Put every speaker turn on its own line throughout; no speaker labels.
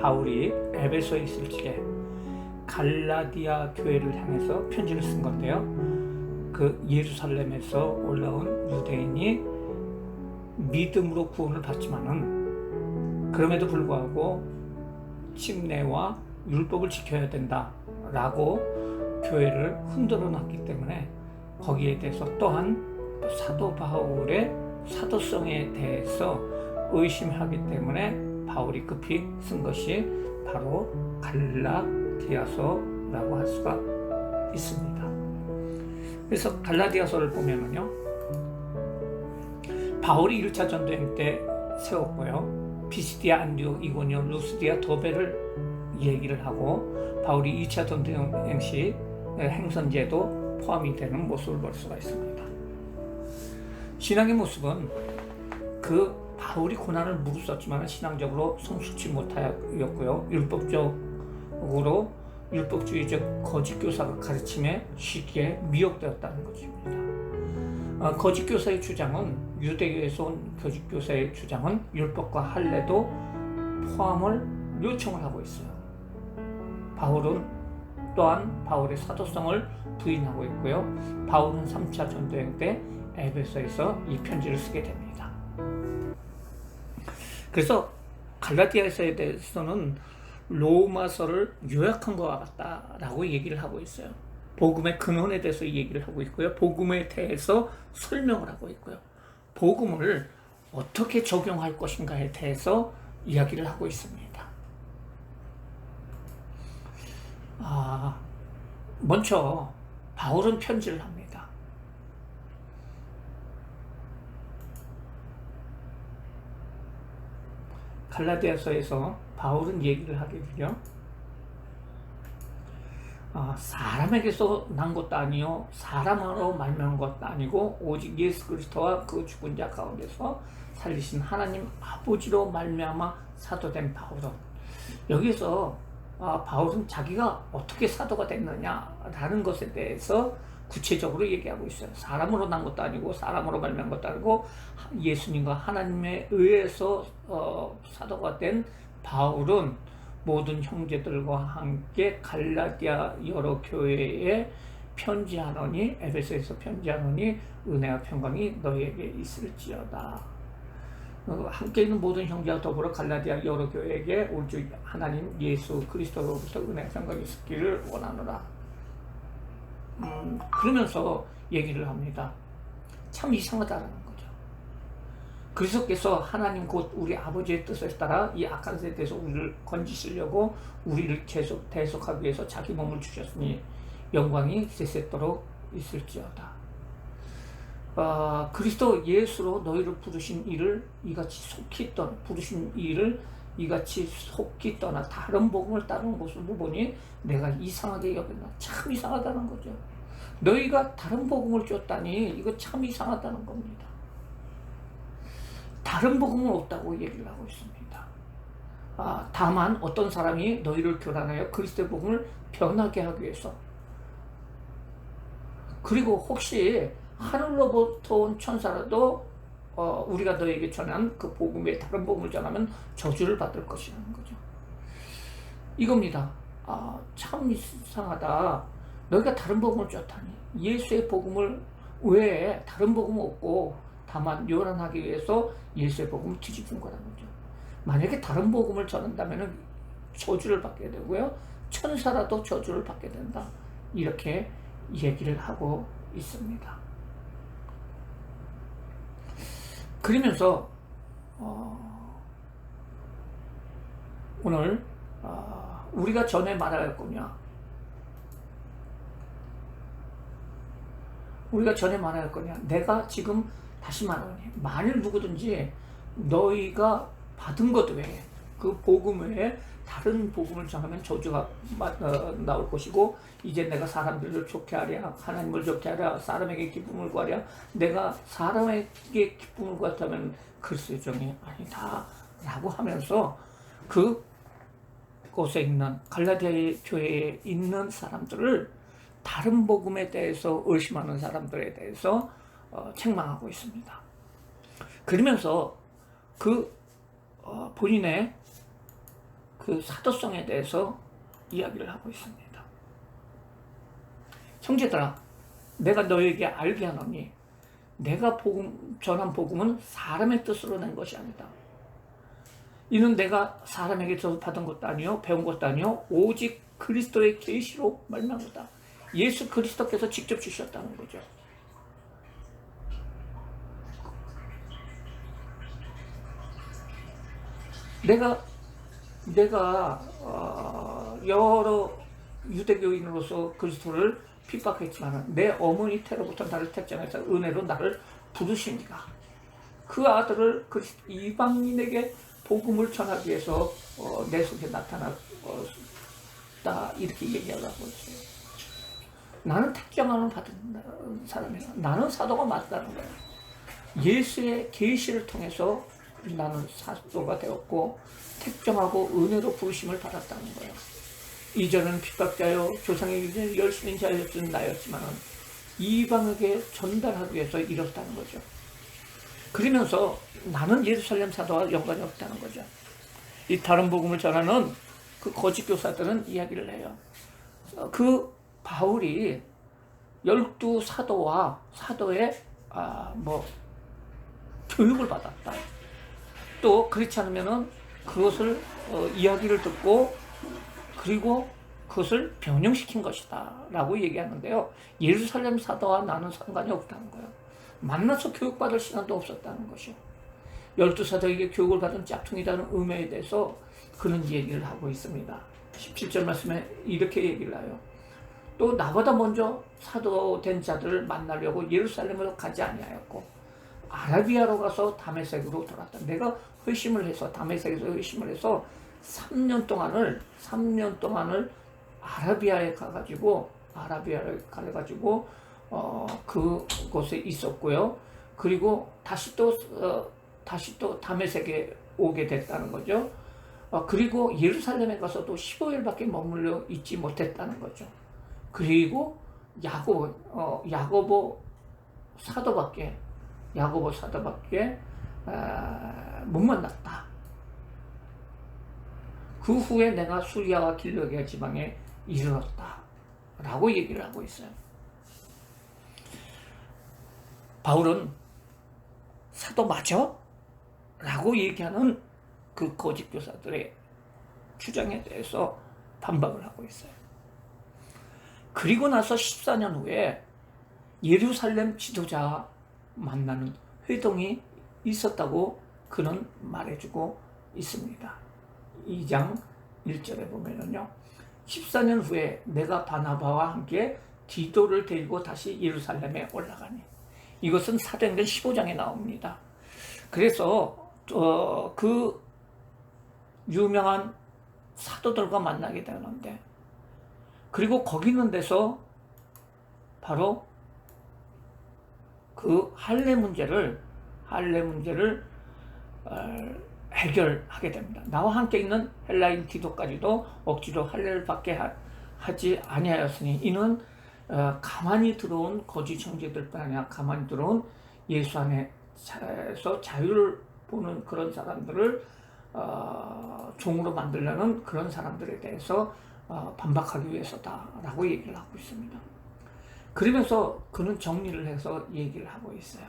바울이 에베소에 있을 적에 갈라디아 교회를 향해서 편지를 쓴 건데요. 그 예루살렘에서 올라온 유대인이 믿음으로 구원을 받지만은 그럼에도 불구하고 침례와 율법을 지켜야 된다라고 교회를 흔들어 놨기 때문에 거기에 대해서 또한 사도 바울의 사도성에 대해서 의심하기 때문에 바울이 급히 쓴 것이 바로 갈라디아서라고 할 수가 있습니다. 그래서 갈라디아서를 보면은요, 바울이 1차 전도행 때 세웠고요, 비시디아, 안디옥, 이고니온, 루스디아, 도베를 얘기를 하고 바울이 2차 전도행 시 행선제도 포함이 되는 모습을 볼 수가 있습니다. 신앙의 모습은 그 바울이 고난을 무릅썼지만 신앙적으로 성숙치 못하였고요, 율법주의적 거짓 교사가 가르침에 쉽게 미혹되었다는 것입니다. 거짓 교사의 주장은, 유대교에서 온 거짓 교사의 주장은 율법과 할례도 포함을 요청을 하고 있어요. 바울은 또한 바울의 사도성을 부인하고 있고요. 바울은 3차 전도행 때 에베소에서 이 편지를 쓰게 됩니다. 그래서 갈라디아서에 대해서는 로마서를 요약한 것과 같다라고 얘기를 하고 있어요. 복음의 근원에 대해서 얘기를 하고 있고요, 복음에 대해서 설명을 하고 있고요, 복음을 어떻게 적용할 것인가에 대해서 이야기를 하고 있습니다. 먼저 바울은 편지를 합니다. 갈라디아서에서 바울은 얘기를 하게 되죠. 사람에게서 난 것도 아니요 사람으로 말미암은 것도 아니고 오직 예수 그리스도와 그 죽은 자 가운데서 살리신 하나님 아버지로 말미암아 사도된 바울은, 여기서 바울은 자기가 어떻게 사도가 됐느냐라는 것에 대해서 구체적으로 얘기하고 있어요. 사람으로 난 것도 아니고 사람으로 말미암은 것도 아니고 예수님과 하나님에 의해서 사도가 된 바울은 모든 형제들과 함께 갈라디아 여러 교회에 편지하노니, 에베소에서 편지하노니 은혜와 평강이 너희에게 있을지어다. 함께 있는 모든 형제와 더불어 갈라디아 여러 교회에게 우리 주 하나님 예수 그리스도로부터 은혜와 평강이 있기를 원하노라. 그러면서 얘기를 합니다. 참 이상하다라는 거죠. 그리스도께서 하나님 곧 우리 아버지의 뜻에 따라 이 악한 세대에서 우리를 건지시려고 우리를 계속 대속하기 위해서 자기 몸을 주셨으니 영광이 세세토록 있을지어다. 그리스도 예수로 너희를 부르신 일을 이같이 속히 떠나 다른 복음을 따르는 것을 보니 내가 이상하게 여겼나. 참 이상하다는 거죠. 너희가 다른 복음을 쫓다니 이거 참 이상하다는 겁니다. 다른 복음은 없다고 얘기를 하고 있습니다. 다만 어떤 사람이 너희를 교란하여 그리스도의 복음을 변하게 하기 위해서, 그리고 혹시 하늘로부터 온 천사라도 우리가 너에게 전한 그 복음에 다른 복음을 전하면 저주를 받을 것이라는 거죠. 이겁니다. 참 이상하다. 너희가 다른 복음을 쫓다니. 예수의 복음을 외에 다른 복음은 없고 다만 요란하기 위해서 예수의 복음을 뒤집은 거라는 거죠. 만약에 다른 복음을 전한다면 저주를 받게 되고요, 천사라도 저주를 받게 된다. 이렇게 얘기를 하고 있습니다. 그러면서 오늘 우리가 전에 말할 거냐, 내가 지금 다시 말하니, 만일 누구든지 너희가 받은 것 외에, 그 복음 외에 다른 복음을 전하면 저주가 나올 것이고, 이제 내가 사람들을 좋게 하랴, 하나님을 좋게 하랴, 사람에게 기쁨을 구하랴, 내가 사람에게 기쁨을 구하다면 그리스도종이 아니다 라고 하면서 그곳에 있는 갈라디아 교회에 있는 사람들을, 다른 복음에 대해서 의심하는 사람들에 대해서 책망하고 있습니다. 그러면서 본인의 그 사도성에 대해서 이야기를 하고 있습니다. 형제들아, 내가 너에게 알게 하노니 내가 전한 복음은 사람의 뜻으로 낸 것이 아니다. 이는 내가 사람에게서 받은 것도 아니요 배운 것도 아니요 오직 그리스도의 계시로 말미암았다. 예수 그리스도께서 직접 주셨다는 거죠. 내가 여러 유대교인으로서 그리스도를 핍박했지만 내 어머니 태로부터 나를 택정해서 은혜로 나를 부르시니까 그 아들을 이방인에게 복음을 전하기 위해서 내 속에 나타났다, 이렇게 얘기하고 있어요. 나는 택정함을 받은 사람이야. 나는 사도가 맞다는 거야. 예수의 계시를 통해서 나는 사도가 되었고 택정하고 은혜로 부르심을 받았다는 거예요. 이전은 핍박자요 조상의 유전을 열심히 자였던 나였지만 이방에게 전달하기 위해서 이뤘다는 거죠. 그러면서 나는 예루살렘 사도와 연관이 없다는 거죠. 이 다른 복음을 전하는 그 거짓 교사들은 이야기를 해요. 그 바울이 12사도와 사도의 교육을 받았다. 또 그렇지 않으면은 그것을 이야기를 듣고 그리고 그것을 변형시킨 것이다 라고 얘기하는데요. 예루살렘 사도와 나는 상관이 없다는 거예요. 만나서 교육받을 시간도 없었다는 것이요. 12사도에게 교육을 받은 짝퉁이라는 의미에 대해서 그런 얘기를 하고 있습니다. 17절 말씀에 이렇게 얘기를 해요. 또 나보다 먼저 사도 된 자들을 만나려고 예루살렘으로 가지 아니하였고 아라비아로 가서 다메섹으로 돌았다. 내가 회심을 해서 다메섹에서 회심을 해서 3년 동안을 아라비아에 가가지고 그곳에 있었고요. 그리고 다시 또 다메섹에 오게 됐다는 거죠. 그리고 예루살렘에 가서도 15일밖에 머물러 있지 못했다는 거죠. 그리고 야고보 사도밖에 못 만났다. 그 후에 내가 수리아와 길르기아 지방에 이르렀다 라고 얘기를 하고 있어요. 바울은 사도 맞아? 라고 얘기하는 그 거짓 교사들의 주장에 대해서 반박을 하고 있어요. 그리고 나서 14년 후에 예루살렘 지도자 만나는 회동이 있었다고 그는 말해주고 있습니다. 2장 1절에 보면은요, 14년 후에 내가 바나바와 함께 디도를 데리고 다시 예루살렘에 올라가니, 이것은 사도행전 15장에 나옵니다. 그래서 그 유명한 사도들과 만나게 되는데, 그리고 거기 있는 데서 바로 그 할례 문제를 해결하게 됩니다. 나와 함께 있는 헬라인 디도까지도 억지로 할례를 받게 하지 아니하였으니 이는 가만히 들어온 거짓 형제들뿐 아니라 가만히 들어온 예수 안에서 자유를 보는 그런 사람들을 종으로 만들려는 그런 사람들에 대해서 반박하기 위해서다라고 얘기를 하고 있습니다. 그러면서 그는 정리를 해서 얘기를 하고 있어요.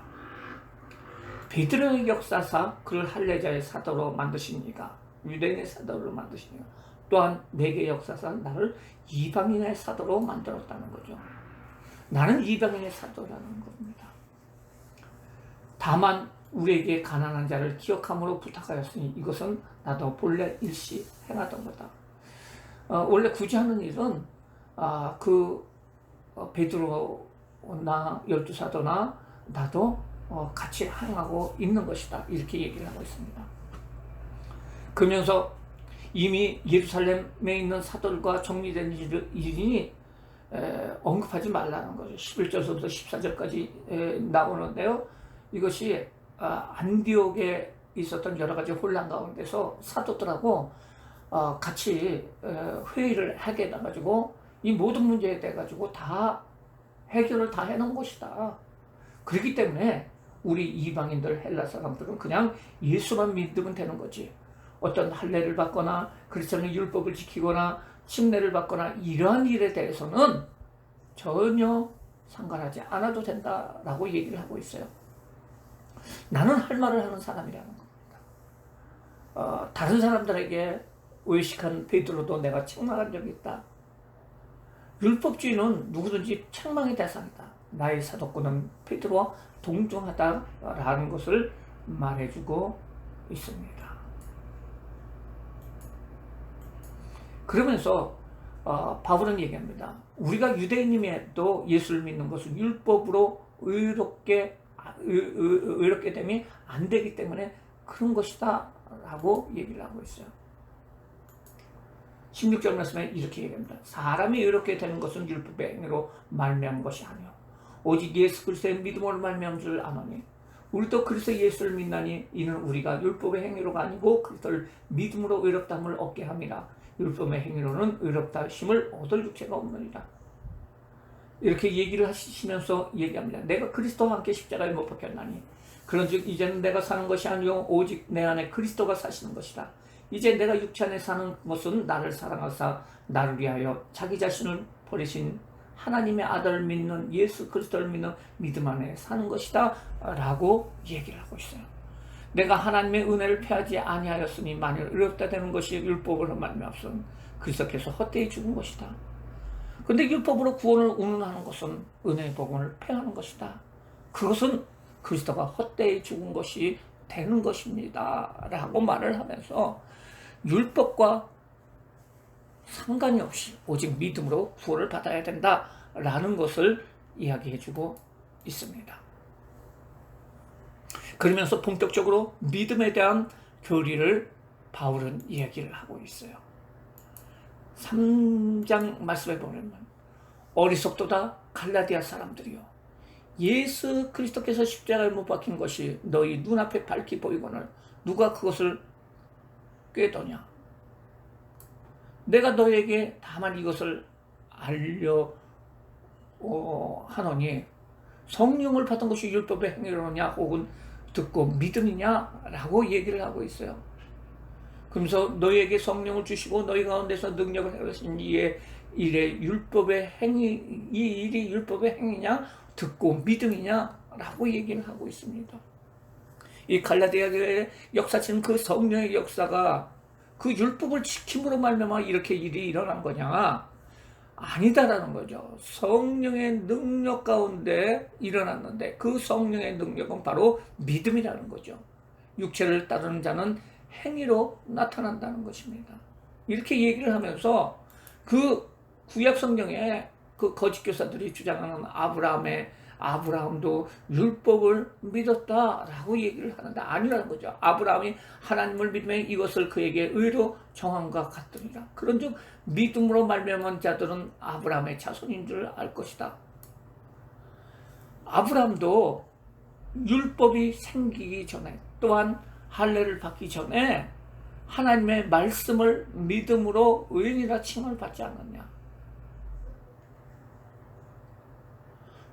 베드로의 역사사 그를 할례자의 사도로 만드시니가, 유대인의 사도로 만드시니가, 또한 내게 역사사 나를 이방인의 사도로 만들었다는 거죠. 나는 이방인의 사도라는 겁니다. 다만 우리에게 가난한 자를 기억함으로 부탁하였으니 이것은 나도 본래 일시 행하던 거다. 원래 굳이 하는 일은 베드로나 12사도나 나도 같이 행하고 있는 것이다, 이렇게 얘기를 하고 있습니다. 그러면서 이미 예루살렘에 있는 사도들과 정리된 일이니 언급하지 말라는 거죠. 11절부터 14절까지 나오는데요. 이것이 안디옥에 있었던 여러 가지 혼란 가운데서 사도들하고 같이 회의를 하게 돼가지고 이 모든 문제에 대해 가지고 다 해결을 다 해놓은 것이다. 그렇기 때문에 우리 이방인들 헬라 사람들은 그냥 예수만 믿으면 되는 거지, 어떤 할례를 받거나 그리스도인의 율법을 지키거나 침례를 받거나 이러한 일에 대해서는 전혀 상관하지 않아도 된다라고 얘기를 하고 있어요. 나는 할 말을 하는 사람이라는 겁니다. 다른 사람들에게 의식한 베드로도 내가 책망한 적이 있다. 율법주의는 누구든지 책망의 대상이다. 나의 사도권은 베드로와 동등하다라는 것을 말해주고 있습니다. 그러면서 바울은 얘기합니다. 우리가 유대인임에도 예수를 믿는 것은 율법으로 의롭게 됨이 안 되기 때문에 그런 것이다 라고 얘기를 하고 있어요. 16절 말씀에 이렇게 얘기합니다. 사람이 의롭게 되는 것은 율법의 행위로 말미암은 것이 아니요 오직 예수 그리스도의 믿음으로 말미암은 줄 아노니 우리도 그리스도 예수를 믿나니 이는 우리가 율법의 행위로가 아니고 그리스도를 믿음으로 의롭다함을 얻게 함이라. 율법의 행위로는 의롭다 하심을 얻을 육체가 없느니라. 이렇게 얘기를 하시면서 얘기합니다. 내가 그리스도와 함께 십자가에 못 박혔나니 그런즉 이제는 내가 사는 것이 아니요 오직 내 안에 그리스도가 사시는 것이다. 이제 내가 육체 안에 사는 것은 나를 사랑하사 나를 위하여 자기 자신을 버리신 하나님의 아들을 믿는 예수 그리스도를 믿는 믿음 안에 사는 것이다 라고 얘기를 하고 있어요. 내가 하나님의 은혜를 패하지 아니하였으니 만일 의롭다 되는 것이 율법으로 말미암았으면 그리스도께서 헛되이 죽은 것이다. 근데 율법으로 구원을 운운하는 것은 은혜의 복음을 패하는 것이다. 그것은 그리스도가 헛되이 죽은 것이 되는 것입니다 라고 말을 하면서 율법과 상관이 없이 오직 믿음으로 구원을 받아야 된다라는 것을 이야기해주고 있습니다. 그러면서 본격적으로 믿음에 대한 교리를 바울은 이야기를 하고 있어요. 3장 말씀에 보면 어리석도다 갈라디아 사람들이요 예수 그리스도께서 십자가에 못 박힌 것이 너희 눈앞에 밝히 보이거늘 누가 그것을 꾀더냐. 내가 너에게 다만 이것을 하노니 성령을 받은 것이 율법의 행위로냐 혹은 듣고 믿음이냐 라고 얘기를 하고 있어요. 그러면서 너에게 성령을 주시고 너희 가운데서 능력을 행하신 이의 일에 율법의 행위, 이 일이 율법의 행위냐 듣고 믿음이냐 라고 얘기를 하고 있습니다. 이 갈라디아 교회의 역사처럼 그 성령의 역사가 그 율법을 지킴으로 말미암아 이렇게 일이 일어난 거냐? 아니다라는 거죠. 성령의 능력 가운데 일어났는데 그 성령의 능력은 바로 믿음이라는 거죠. 육체를 따르는 자는 행위로 나타난다는 것입니다. 이렇게 얘기를 하면서 그 구약 성경에 그 거짓 교사들이 주장하는 아브라함도 율법을 믿었다라고 얘기를 하는데 아니라는 거죠. 아브라함이 하나님을 믿으면 이것을 그에게 의로 정함과 같으니라. 그런즉 믿음으로 말미암은 자들은 아브라함의 자손인 줄 알 것이다. 아브라함도 율법이 생기기 전에 또한 할례를 받기 전에 하나님의 말씀을 믿음으로 의인이라 칭을 받지 않았냐.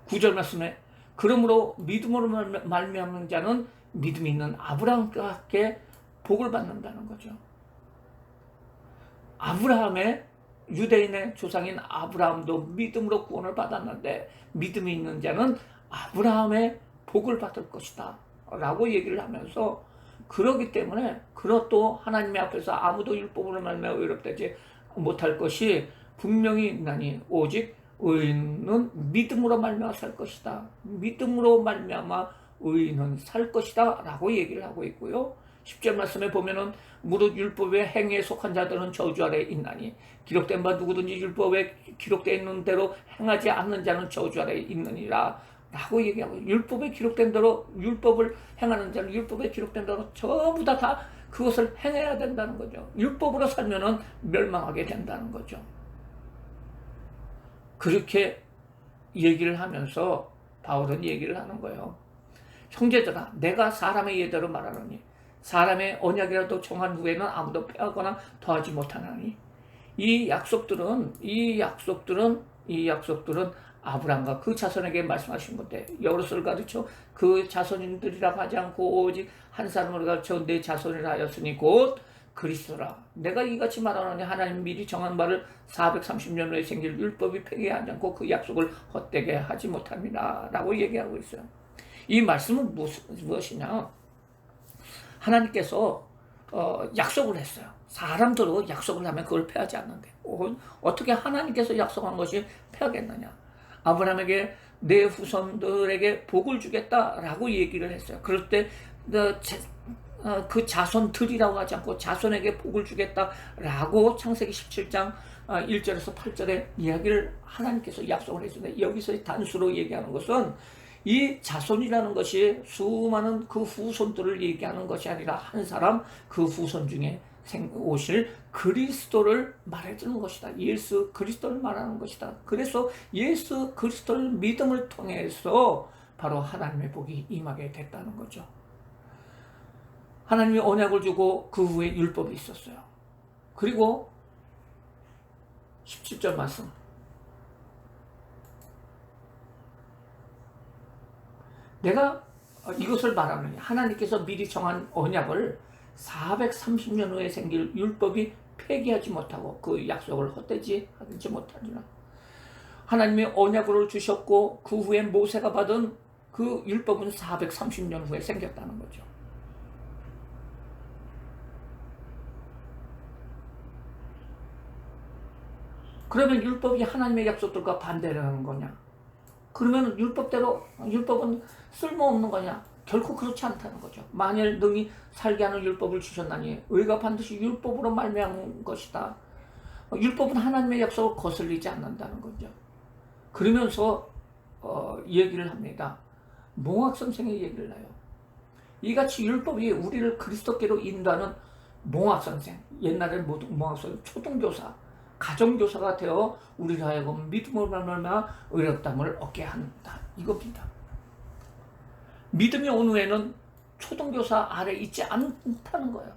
9절 말씀에 그러므로 믿음으로 말미암는 자는 믿음이 있는 아브라함과 함께 복을 받는다는 거죠. 아브라함의 유대인의 조상인 아브라함도 믿음으로 구원을 받았는데 믿음이 있는 자는 아브라함의 복을 받을 것이다 라고 얘기를 하면서 그렇기 때문에 그것도 하나님의 앞에서 아무도 율법으로 말미암아 의롭되지 못할 것이 분명히 있나니 오직 의인은 믿음으로 말미암아 살 것이다. 믿음으로 말미암아 의인은 살 것이다 라고 얘기를 하고 있고요. 10절 말씀에 보면은 무릇 율법의 행위에 속한 자들은 저주 아래에 있나니 기록된 바 누구든지 율법에 기록되어 있는 대로 행하지 않는 자는 저주 아래에 있느니라 라고 얘기하고 율법에 기록된 대로 율법을 행하는 자는 율법에 기록된 대로 전부 다 그것을 행해야 된다는 거죠. 율법으로 살면은 멸망하게 된다는 거죠. 그렇게 얘기를 하면서 바울은 얘기를 하는 거예요. 형제들아 내가 사람의 예대로 말하노니 사람의 언약이라도 정한 후에는 아무도 빼앗거나 더하지 못하나니 이 약속들은 아브라함과 그 자손에게 말씀하신 건데 여럿을 가르쳐 그 자손인들이라고 하지 않고 오직 한 사람을 가르쳐 내 자손이라 하였으니 곧 그리스도라. 내가 이같이 말하노니 하나님 미리 정한 바를 430년 후에 생길 율법이 폐기하지 않고 그 약속을 헛되게 하지 못합니다. 라고 얘기하고 있어요. 이 말씀은 무엇이냐? 하나님께서 약속을 했어요. 사람들도 약속을 하면 그걸 폐하지 않는데 어떻게 하나님께서 약속한 것이 폐하겠느냐? 아브라함에게 내 후손들에게 복을 주겠다라고 얘기를 했어요. 그럴 때 그 자손들이라고 하지 않고 자손에게 복을 주겠다라고 창세기 17장 1절에서 8절에 이야기를 하나님께서 약속을 해주는데, 여기서 단수로 얘기하는 것은 이 자손이라는 것이 수많은 그 후손들을 얘기하는 것이 아니라 한 사람, 그 후손 중에 오실 그리스도를 말해주는 것이다. 예수 그리스도를 말하는 것이다. 그래서 예수 그리스도를 믿음을 통해서 바로 하나님의 복이 임하게 됐다는 거죠. 하나님이 언약을 주고 그 후에 율법이 있었어요. 그리고 17절 말씀, 내가 이것을 말하느니 하나님께서 미리 정한 언약을 430년 후에 생길 율법이 폐기하지 못하고 그 약속을 헛되지 하지 못하리라. 하나님이 언약을 주셨고 그 후에 모세가 받은 그 율법은 430년 후에 생겼다는 거죠. 그러면 율법이 하나님의 약속들과 반대를 하는 거냐? 그러면 율법은 쓸모없는 거냐? 결코 그렇지 않다는 거죠. 만일 능히 살게 하는 율법을 주셨나니 의가 반드시 율법으로 말미암은 것이다. 율법은 하나님의 약속을 거슬리지 않는다는 거죠. 그러면서 얘기를 합니다. 몽학 선생의 얘기를 해요. 이같이 율법이 우리를 그리스도께로 인도하는 몽학 선생, 옛날에 몽학 선생, 초등교사, 가정교사가 되어 우리를 하여금 믿음으로 말미암아 의롭다함을 얻게 한다. 이겁니다. 믿음이 온 후에는 초등교사 아래 있지 않다는 거예요.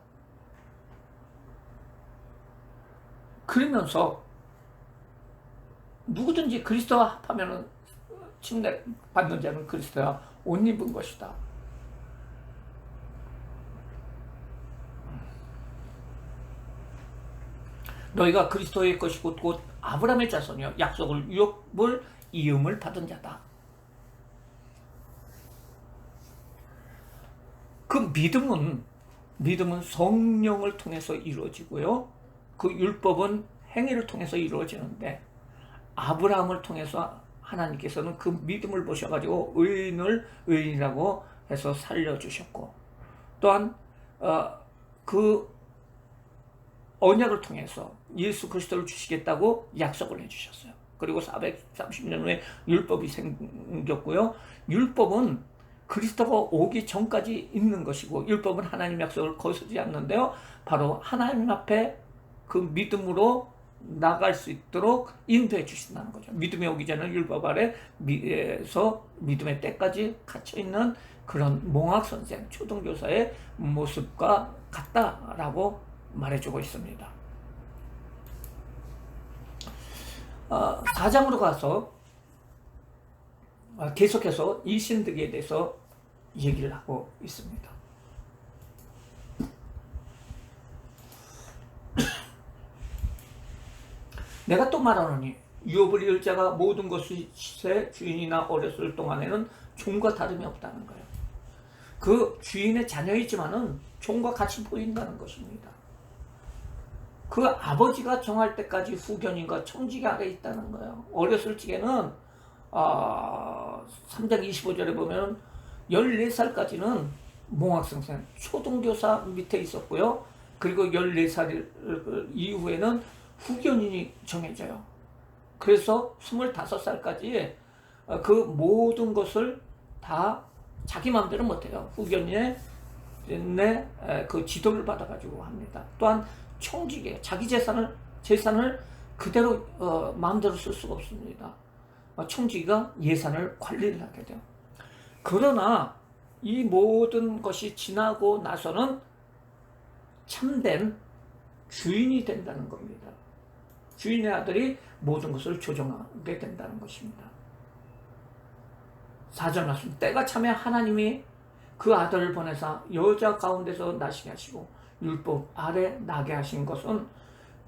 그러면서 누구든지 그리스도와 합하면 칭례 받는 자는 그리스도와 옷 입은 것이다. 너희가 그리스도의 것이고 곧 아브라함의 자손이여 약속을 유업을 이음을 받은 자다. 그 믿음은 성령을 통해서 이루어지고요. 그 율법은 행위를 통해서 이루어지는데, 아브라함을 통해서 하나님께서는 그 믿음을 보셔가지고 의인이라고 해서 살려주셨고, 또한 그 언약을 통해서 예수 그리스도를 주시겠다고 약속을 해주셨어요. 그리고 430년 후에 율법이 생겼고요. 율법은 그리스도가 오기 전까지 있는 것이고, 율법은 하나님 약속을 거스르지 않는데요. 바로 하나님 앞에 그 믿음으로 나갈 수 있도록 인도해 주신다는 거죠. 믿음이 오기 전에 율법 아래에서 믿음의 때까지 갇혀있는 그런 몽학 선생, 초등교사의 모습과 같다라고 말해주고 있습니다. 4장으로 가서 계속해서 이 신득에 대해서 얘기를 하고 있습니다. 내가 또 말하노니 유업을 이을 자가 모든 것의 주인이나 어렸을 동안에는 종과 다름이 없다는 거예요. 그 주인의 자녀이지만은 종과 같이 보인다는 것입니다. 그 아버지가 정할 때까지 후견인과 청지기 아래 있다는 거예요. 어렸을 적에는 3장 25절에 보면 14살까지는 몽학선생, 초등교사 밑에 있었고요. 그리고 14살 이후에는 후견인이 정해져요. 그래서 25살까지 그 모든 것을 다 자기 마음대로 못해요. 후견인의 그 지도를 받아가지고 합니다. 또한 총기계, 자기 재산을 그대로 마음대로 쓸 수가 없습니다. 총기가 예산을 관리를 하게 돼요. 그러나 이 모든 것이 지나고 나서는 참된 주인이 된다는 겁니다. 주인의 아들이 모든 것을 조정하게 된다는 것입니다. 4절 말씀, 때가 차면 하나님이 그 아들을 보내사 여자 가운데서 나시게 하시고 율법 아래 나게 하신 것은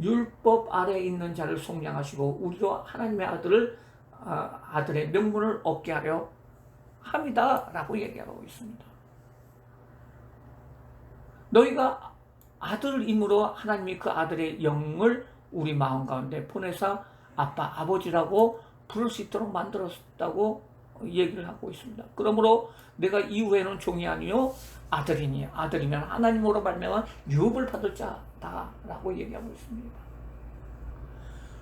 율법 아래 있는 자를 속량하시고 우리도 하나님의 아들의 명분을 얻게 하려 합니다 라고 얘기하고 있습니다. 너희가 아들임으로 하나님이 그 아들의 영을 우리 마음 가운데 보내사 아빠 아버지라고 부를 수 있도록 만들었다고 얘기를 하고 있습니다. 그러므로 내가 이후에는 종이 아니요 아들이니 아들이면 하나님으로 말미암아 유업을 받을 자다라고 얘기하고 있습니다.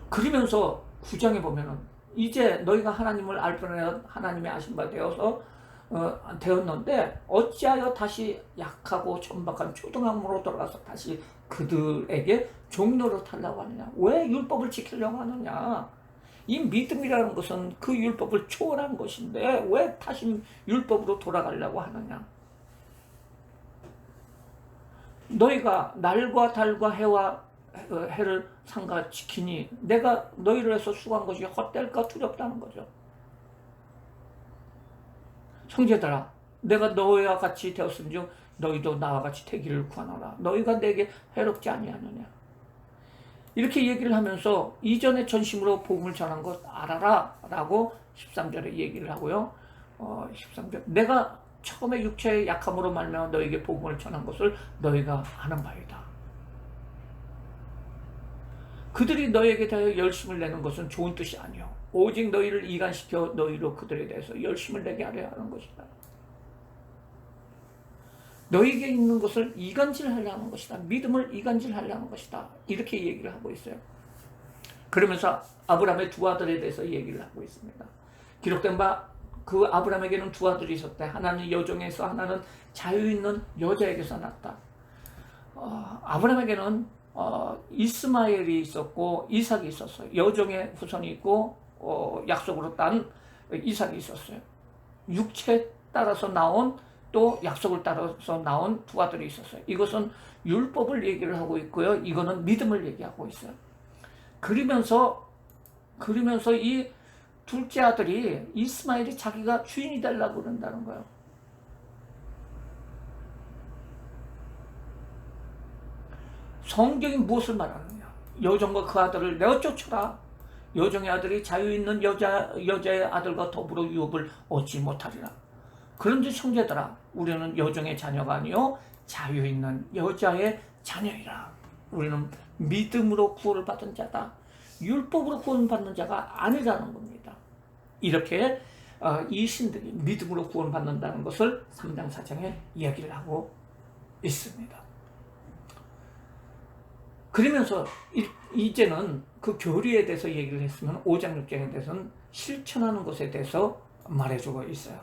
그러면서 9장에 보면은 이제 너희가 하나님을 알 뿐아니라 하나님의 아신 바 되었는데 어찌하여 다시 약하고 천박한 초등학문으로 돌아가서 다시 그들에게 종로를 타려고 하느냐. 왜 율법을 지키려고 하느냐. 이 믿음이라는 것은 그 율법을 초월한 것인데 왜 다시 율법으로 돌아가려고 하느냐. 너희가 날과 달과 해를 삼가 지키니 내가 너희를 해서 수고한 것이 헛될까 두렵다는 거죠. 형제들아 내가 너희와 같이 되었은즉 너희도 나와 같이 되기를 구하노라. 너희가 내게 해롭지 아니하느냐. 이렇게 얘기를 하면서 이전에 전심으로 복음을 전한 것 알아라 라고 13절에 얘기를 하고요. 13절 내가 처음에 육체의 약함으로 말미암아 너희에게 복음을 전한 것을 너희가 아는 바이다. 그들이 너희에게 대하여 열심을 내는 것은 좋은 뜻이 아니요 오직 너희를 이간시켜 너희로 그들에 대해서 열심을 내게 하려 하는 것이다. 너희에게 있는 것을 이간질하려 하는 것이다. 믿음을 이간질하려 하는 것이다. 이렇게 얘기를 하고 있어요. 그러면서 아브라함의 두 아들에 대해서 얘기를 하고 있습니다. 기록된 바 그 아브라함에게는 두 아들이 있었대. 하나는 여종에서 하나는 자유 있는 여자에게서 났다. 아브라함에게는 이스마엘이 있었고 이삭이 있었어요. 여종의 후손이 있고 약속으로 딴 이삭이 있었어요. 육체에 따라서 나온 또 약속을 따라서 나온 두 아들이 있었어요. 이것은 율법을 얘기를 하고 있고요. 이거는 믿음을 얘기하고 있어요. 그러면서 이 둘째 아들이 이스마엘이 자기가 주인이 되려고 그런다는 거예요. 성경이 무엇을 말하느냐. 여종과 그 아들을 내어 쫓으라. 여종의 아들이 자유 있는 여자의 아들과 더불어 유업을 얻지 못하리라. 그런즉 형제들아 우리는 여종의 자녀가 아니요 자유 있는 여자의 자녀이라. 우리는 믿음으로 구원을 받은 자다. 율법으로 구원받는 자가 아니라는 겁니다. 이렇게 이 신들이 믿음으로 구원받는다는 것을 3장 4장에 이야기를 하고 있습니다. 그러면서 이제는 그 교리에 대해서 얘기를 했으면 5장 6장에 대해서는 실천하는 것에 대해서 말해주고 있어요.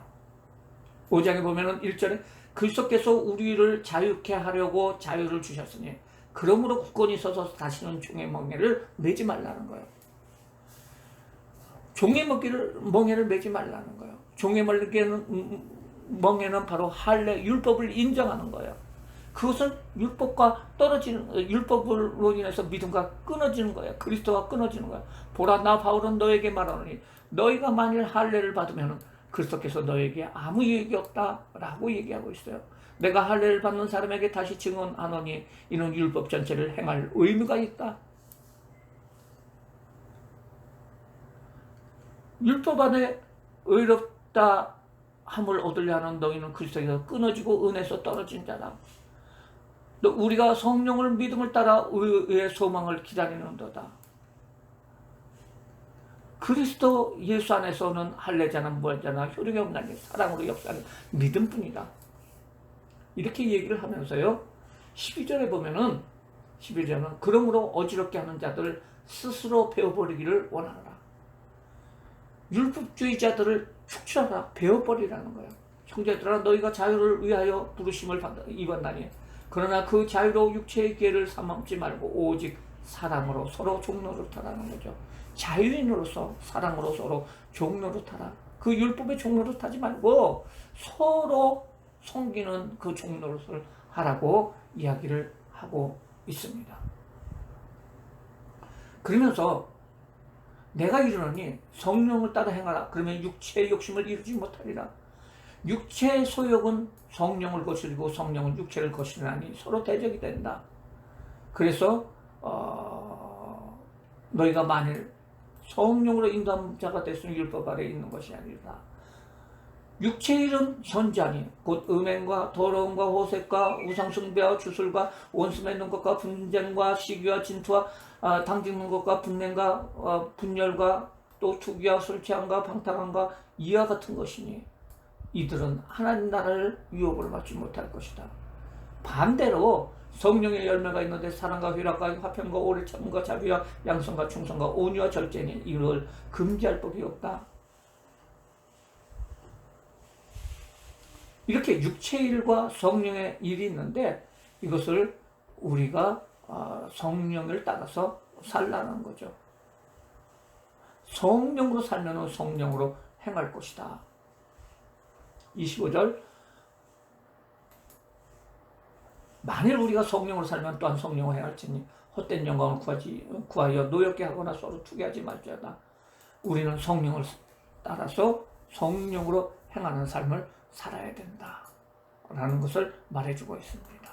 5장에 보면은 1절에 그리스도께서 우리를 자유케 하려고 자유를 주셨으니 그러므로 굳건히 서서 다시는 종의 멍에를 매지 말라는 거예요. 종의 멍에를 매지 말라는 거예요. 종의 멍에는 바로 할례 율법을 인정하는 거예요. 그것은 율법으로 인해서 믿음과 끊어지는 거예요. 그리스도와 끊어지는 거예요. 보라 나 바울은 너에게 말하노니 너희가 만일 할례를 받으면 그리스도께서 너에게 아무 유익이 없다라고 얘기하고 있어요. 내가 할례를 받는 사람에게 다시 증언하노니 이는 율법 전체를 행할 의무가 있다. 율법 안에 의롭다 함을 얻으려 하는 너희는 그리스도에서 끊어지고 은혜에서 떨어진 자다. 우리가 성령을 믿음을 따라 의의 소망을 기다리는도다. 그리스도 예수 안에서는 할례자나 무할자나 효력이 없나니 사랑으로 역사하는 믿음뿐이다. 이렇게 얘기를 하면서요. 12절에 보면은 그러므로 어지럽게 하는 자들을 스스로 배워버리기를 원하노라. 율법주의자들을 축출하라. 배워버리라는 거예요. 형제들아 너희가 자유를 위하여 부르심을 입었나니 그러나 그 자유로 육체의 기회를 삼지 말고 오직 사랑으로 서로 종로를 타라는 거죠. 자유인으로서 사랑으로 서로 종로를 타라. 그 율법의 종로를 타지 말고 서로 섬기는 그 종로를 하라고 이야기를 하고 있습니다. 그러면서 내가 이르노니 성령을 따라 행하라. 그러면 육체의 욕심을 이루지 못하리라. 육체의 소욕은 성령을 거스르고 성령은 육체를 거스르나니 서로 대적이 된다. 그래서 너희가 만일 성령으로 인도한 자가 됐으면 율법 아래에 있는 것이 아니라 육체의 일은 현자니 곧 음행과 더러움과 호색과 우상숭배와 주술과 원수 맺는 것과 분쟁과 시기와 진투와 당짓는 것과 분냄과 분열과 또 투기와 술 취함과 방탕함과 이와 같은 것이니 이들은 하나님 나라를 유혹을 받지 못할 것이다. 반대로 성령의 열매가 있는데 사랑과 희락과 화평과 오래 참음과 자비와 양성과 충성과 온유와 절제니 이를 금지할 법이 없다. 이렇게 육체의 일과 성령의 일이 있는데 이것을 우리가 성령을 따라서 살라는 거죠. 성령으로 살면 성령으로 행할 것이다. 25절 만일 우리가 성령으로 살면 또한 성령으로 행할지니 헛된 영광을 구하여 노엽게 하거나 서로 투기하지 말지어다. 우리는 성령을 따라서 성령으로 행하는 삶을 살아야 된다 라는 것을 말해주고 있습니다.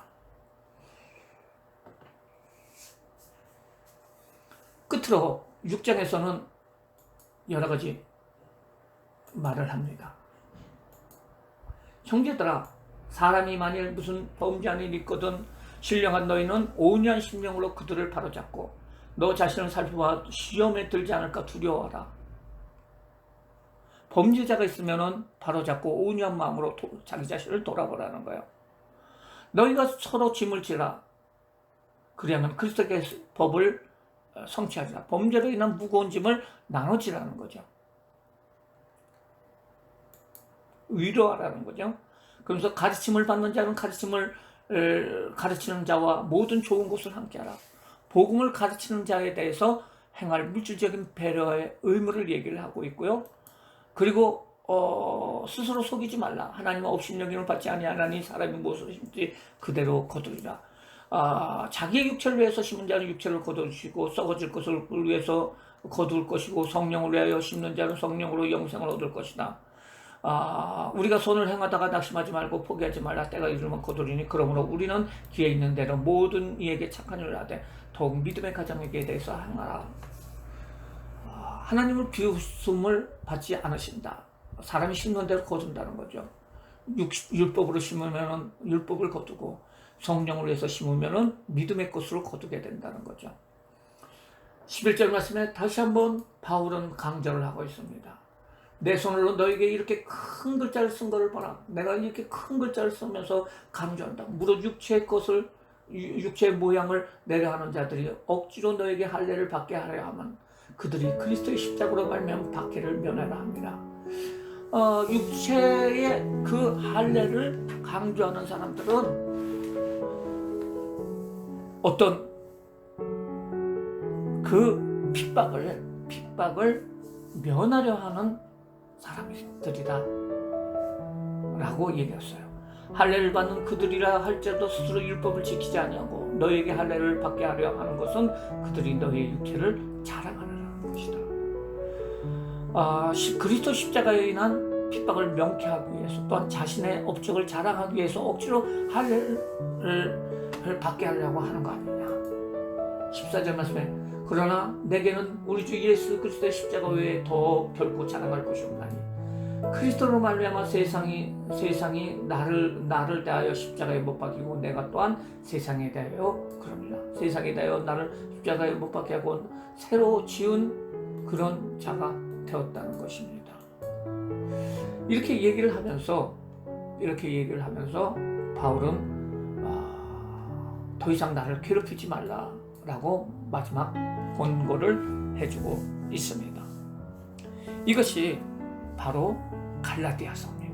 끝으로 6장에서는 여러 가지 말을 합니다. 형제들아, 사람이 만일 무슨 범죄한 일이 있거든 신령한 너희는 온유한 심령으로 그들을 바로잡고 너 자신을 살펴봐 시험에 들지 않을까 두려워하라. 범죄자가 있으면 바로잡고 온유한 마음으로 자기 자신을 돌아보라는 거예요. 너희가 서로 짐을 지라. 그리하면 그리스도의 법을 성취하리라. 범죄로 인한 무거운 짐을 나눠지라는 거죠. 위로하라는 거죠. 그러면서 가르침을 받는 자는 가르침을 가르치는 자와 모든 좋은 것을 함께하라. 복음을 가르치는 자에 대해서 행할 물질적인 배려의 의무를 얘기를 하고 있고요. 그리고 스스로 속이지 말라. 하나님은 업신여김을 받지 아니하나니 사람이 무엇을 심지 그대로 거두리라. 자기의 육체를 위해서 심은 자는 육체를 거두시고 썩어질 것을 위해서 거둘 것이고 성령을 위하여 심는 자는 성령으로 영생을 얻을 것이다. 우리가 선을 행하다가 낙심하지 말고 포기하지 말라. 때가 이르면 거두리니 그러므로 우리는 기회 있는 대로 모든 이에게 착한 일을 하되 더욱 믿음의 가정에게 대해서 행하라. 하나님은 비웃음을 받지 않으신다. 사람이 심는 대로 거둔다는 거죠. 율법으로 심으면 율법을 거두고 성령을 위해서 심으면 믿음의 것으로 거두게 된다는 거죠. 11절 말씀에 다시 한번 바울은 강조를 하고 있습니다. 내 손으로 너에게 이렇게 큰 글자를 쓴 것을 보라. 내가 이렇게 큰 글자를 쓰면서 강조한다. 무릇 육체의 것을 육체의 모양을 내려하는 자들이 억지로 너에게 할례를 받게 하려 하면 그들이 그리스도의 십자가로 말미암아 박해를 면하라 합니다. 육체의 그 할례를 강조하는 사람들은 어떤 그 핍박을 면하려 하는 사람들이다 라고 얘기했어요. 할례를 받는 그들이라 할지라도 스스로 율법을 지키지 아니하고 너에게 할례를 받게 하려 하는 것은 그들이 너의 육체를 자랑하려는 것이다. 그리스도 십자가에 인한 핍박을 명쾌하기 위해서 또한 자신의 업적을 자랑하기 위해서 억지로 할례를 받게 하려고 하는 거 아니냐. 14절 말씀에 그러나 내게는 우리 주 예수 그리스도의 십자가 외에 더 결코 자랑할 것이 없나니 그리스도로 말미암아 세상이 나를 대하여 십자가에 못 박이고 내가 또한 세상에 대하여 그럽니다. 세상에 대하여 나를 십자가에 못 박게 하고 새로 지은 그런 자가 되었다는 것입니다. 이렇게 얘기를 하면서 바울은 더 이상 나를 괴롭히지 말라라고 마지막 권고를 해주고 있습니다. 이것이 바로 갈라디아서입니다.